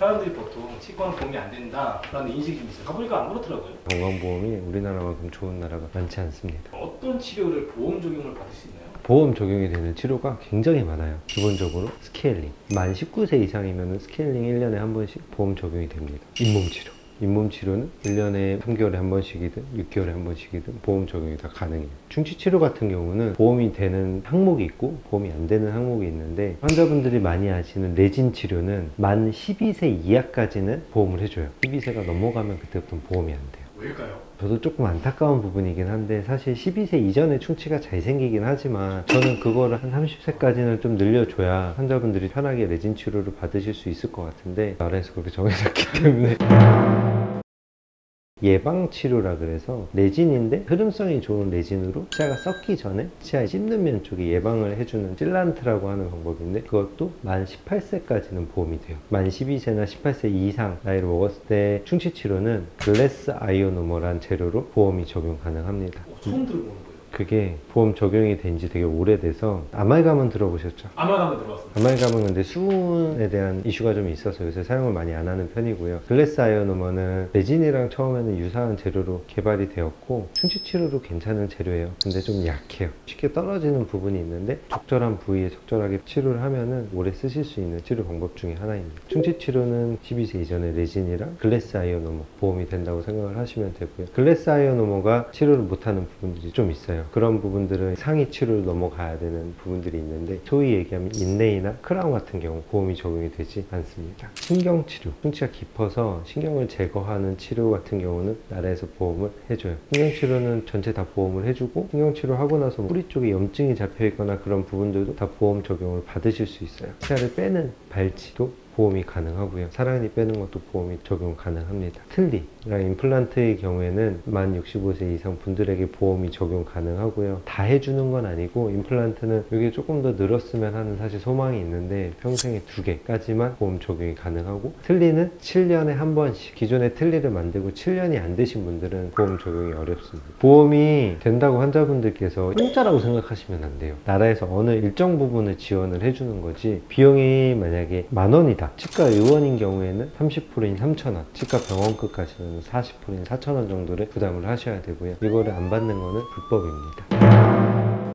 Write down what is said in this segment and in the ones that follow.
사람들이 보통 치과는 보험이 안 된다라는 인식이 좀 있어요. 가보니까 안 그렇더라고요. 건강보험이 우리나라만큼 좋은 나라가 많지 않습니다. 어떤 치료를 보험 적용을 받을 수 있나요? 보험 적용이 되는 치료가 굉장히 많아요. 기본적으로 스케일링. 만 19세 이상이면 스케일링 1년에 한 번씩 보험 적용이 됩니다. 잇몸치료. 잇몸치료는 1년에 3개월에 한 번씩이든 6개월에 한 번씩이든 보험 적용이 다 가능해요. 충치치료 같은 경우는 보험이 되는 항목이 있고 보험이 안 되는 항목이 있는데, 환자분들이 많이 아시는 레진 치료는 만 12세 이하까지는 보험을 해줘요. 12세가 넘어가면 그때부터는 보험이 안 돼요. 왜일까요? 저도 조금 안타까운 부분이긴 한데, 사실 12세 이전에 충치가 잘 생기긴 하지만 저는 그거를 한 30세까지는 좀 늘려줘야 환자분들이 편하게 레진 치료를 받으실 수 있을 것 같은데, 나라에서 그렇게 정해놨기 때문에 예방치료라 그래서 레진인데 흐름성이 좋은 레진으로 치아가 썩기 전에 치아 씹는 면 쪽에 예방을 해주는 실란트라고 하는 방법인데, 그것도 만 18세까지는 보험이 돼요. 만 12세나 18세 이상 나이를 먹었을 때 충치치료는 글래스 아이오노머란 재료로 보험이 적용 가능합니다. 처음 들어보는 거예요. 그게 보험 적용이 된 지 되게 오래돼서, 아말감은 들어보셨죠? 아마감에 들어왔습니다. 아말감은 근데 수은에 대한 이슈가 좀 있어서 요새 사용을 많이 안 하는 편이고요. 글래스 아이오노머는 레진이랑 처음에는 유사한 재료로 개발이 되었고 충치치료로 괜찮은 재료예요. 근데 좀 약해요. 쉽게 떨어지는 부분이 있는데 적절한 부위에 적절하게 치료를 하면은 오래 쓰실 수 있는 치료 방법 중에 하나입니다. 충치치료는 12세 이전에 레진이랑 글래스 아이오노머 보험이 된다고 생각을 하시면 되고요. 글래스 아이오노머가 치료를 못하는 부분들이 좀 있어요. 그런 부분들은 상위 치료를 넘어가야 되는 부분들이 있는데, 소위 얘기하면 인레이나 크라운 같은 경우 보험이 적용이 되지 않습니다. 신경치료, 충치가 깊어서 신경을 제거하는 치료 같은 경우는 나라에서 보험을 해줘요. 신경치료는 전체 다 보험을 해주고, 신경치료하고 나서 뿌리 쪽에 염증이 잡혀 있거나 그런 부분들도 다 보험 적용을 받으실 수 있어요. 치아를 빼는 발치도 보험이 가능하고요. 사랑니 빼는 것도 보험이 적용 가능합니다. 틀니랑 임플란트의 경우에는 만 65세 이상 분들에게 보험이 적용 가능하고요. 다 해주는 건 아니고, 임플란트는 이게 조금 더 늘었으면 하는 사실 소망이 있는데 평생에 2개까지만 보험 적용이 가능하고, 틀니는 7년에 한 번씩, 기존에 틀니를 만들고 7년이 안 되신 분들은 보험 적용이 어렵습니다. 보험이 된다고 환자분들께서 공짜라고 생각하시면 안 돼요. 나라에서 어느 일정 부분을 지원을 해주는 거지, 비용이 만약에 10,000원이다, 치과 의원인 경우에는 30%인 3,000원, 치과 병원급 가시면 40%인 4,000원 정도를 부담을 하셔야 되고요. 이거를 안 받는 거는 불법입니다.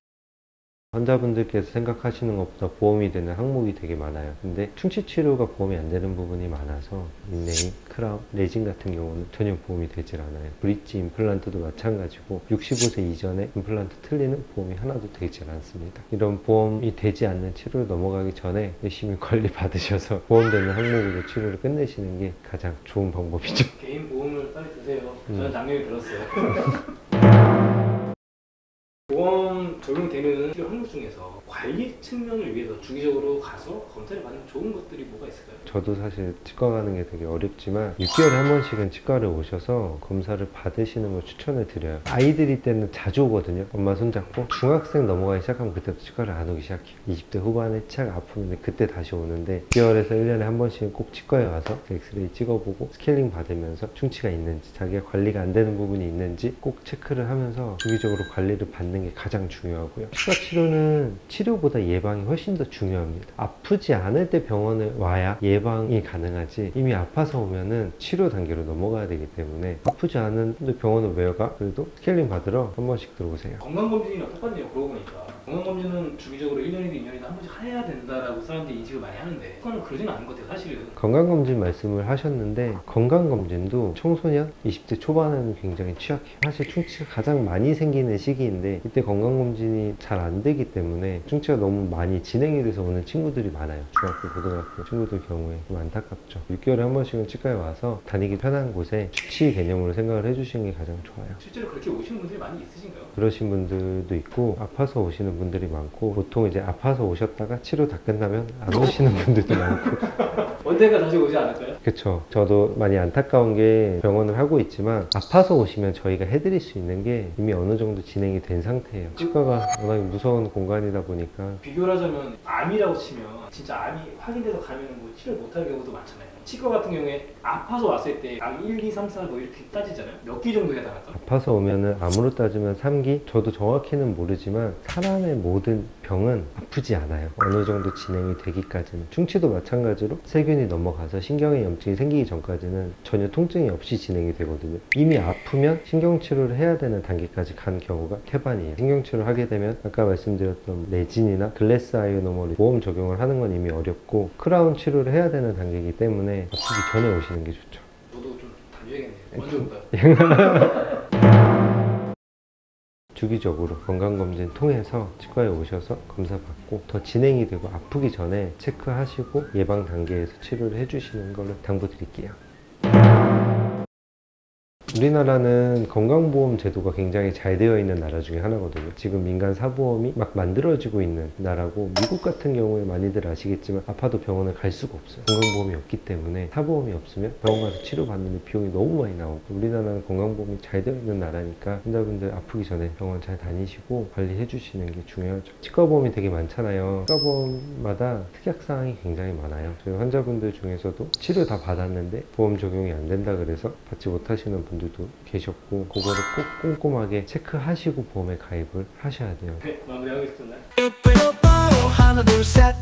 환자분들께서 생각하시는 것보다 보험이 되는 항목이 되게 많아요. 근데 충치치료가 보험이 안 되는 부분이 많아서 인레이, 크라운, 레진 같은 경우는 전혀 보험이 되질 않아요. 브릿지 임플란트도 마찬가지고 65세 이전에 임플란트 틀리는 보험이 하나도 되질 않습니다. 이런 보험이 되지 않는 치료를 넘어가기 전에 열심히 관리 받으셔서 보험되는 항목으로 치료를 끝내시는 게 가장 좋은 방법이죠. 개인 보험을 빨리 드세요. 저는 작년에 들었어요. 보험 적용되는 치료 항목 중에서 관리 측면을 위해서 주기적으로 가서 검사를 받는 좋은 것들이 뭐가 있을까요? 저도 사실 치과 가는 게 되게 어렵지만 6개월에 한 번씩은 치과를 오셔서 검사를 받으시는 걸 추천을 드려요. 아이들이 때는 자주 오거든요. 엄마 손잡고. 중학생 넘어가기 시작하면 그때부터 치과를 안 오기 시작해요. 20대 후반에 치아가 아프면 그때 다시 오는데, 6개월에서 1년에 한 번씩은 꼭 치과에 와서 엑스레이 찍어보고 스케일링 받으면서 충치가 있는지, 자기가 관리가 안 되는 부분이 있는지 꼭 체크를 하면서 주기적으로 관리를 받는 게 가장 중요하고요. 치과 치료는 치료보다 예방이 훨씬 더 중요합니다. 아프지 않을 때 병원을 와야 예방이 가능하지, 이미 아파서 오면은 치료 단계로 넘어가야 되기 때문에, 아프지 않은데 병원을 왜 가? 그래도 스케일링 받으러 한 번씩 들어오세요. 건강검진이랑 똑같네요. 그러고 보니까 건강검진은 주기적으로 1년이든 2년이든 한 번씩 해야 된다라고 사람들이 인식을 많이 하는데, 그거는 그러지는 않은 것 같아요, 사실은. 건강검진 말씀을 하셨는데, 건강검진도 청소년, 20대 초반에는 굉장히 취약해요. 사실 충치가 가장 많이 생기는 시기인데, 이때 건강검진이 잘 안 되기 때문에 충치가 너무 많이 진행이 돼서 오는 친구들이 많아요. 중학교, 고등학교 친구들 경우에 좀 안타깝죠. 6개월에 한 번씩은 치과에 와서 다니기 편한 곳에 주치 개념으로 생각을 해주시는 게 가장 좋아요. 실제로 그렇게 오시는 분들이 많이 있으신가요? 그러신 분들도 있고, 아파서 오시는 분들이 많고, 보통 이제 아파서 오셨다가 치료 다 끝나면 안 오시는 분들도 많고. 언젠가 다시 오지 않을까요? 그쵸. 저도 많이 안타까운 게, 병원을 하고 있지만 아파서 오시면 저희가 해드릴 수 있는 게 이미 어느 정도 진행이 된 상태예요. 치과가 워낙 무서운 공간이다 보니까. 비교를 하자면 암이라고 치면 진짜 암이 확인돼서 가면 뭐 치료를 못할 경우도 많잖아요. 치과 같은 경우에 아파서 왔을 때 암 1, 2, 3, 4 뭐 이렇게 따지잖아요. 몇 기 정도 해야 되나요? 아파서 오면은 암으로 따지면 3기? 저도 정확히는 모르지만 사람의 모든 병은 아프지 않아요. 어느 정도 진행이 되기까지는. 충치도 마찬가지로 세균이 넘어가서 신경에 염증이 생기기 전까지는 전혀 통증이 없이 진행이 되거든요. 이미 아프면 신경치료를 해야 되는 단계까지 간 경우가 태반이에요. 신경치료를 하게 되면 아까 말씀드렸던 레진이나 글래스 아이오노멀 보험 적용을 하는 건 이미 어렵고 크라운 치료를 해야 되는 단계이기 때문에 아프기 전에 오시는 게 좋죠. 저도 좀 다녀야겠네요. 언제 올까요? 주기적으로 건강검진 통해서 치과에 오셔서 검사받고 더 진행이 되고 아프기 전에 체크하시고 예방 단계에서 치료를 해주시는 걸로 당부드릴게요. 우리나라는 건강보험 제도가 굉장히 잘 되어 있는 나라 중에 하나거든요. 지금 민간 사보험이 막 만들어지고 있는 나라고, 미국 같은 경우에 많이들 아시겠지만 아파도 병원을 갈 수가 없어요. 건강보험이 없기 때문에 사보험이 없으면 병원 가서 치료받는데 비용이 너무 많이 나오고, 우리나라는 건강보험이 잘 되어 있는 나라니까 환자분들 아프기 전에 병원 잘 다니시고 관리해 주시는 게 중요하죠. 치과보험이 되게 많잖아요. 치과보험마다 특약사항이 굉장히 많아요. 저희 환자분들 중에서도 치료 다 받았는데 보험 적용이 안 된다 그래서 받지 못하시는 분들도 계셨고, 그거를 꼭 꼼꼼하게 체크하시고 보험에 가입을 하셔야 돼요. 네, 마무리하겠습니다. 하나 둘 셋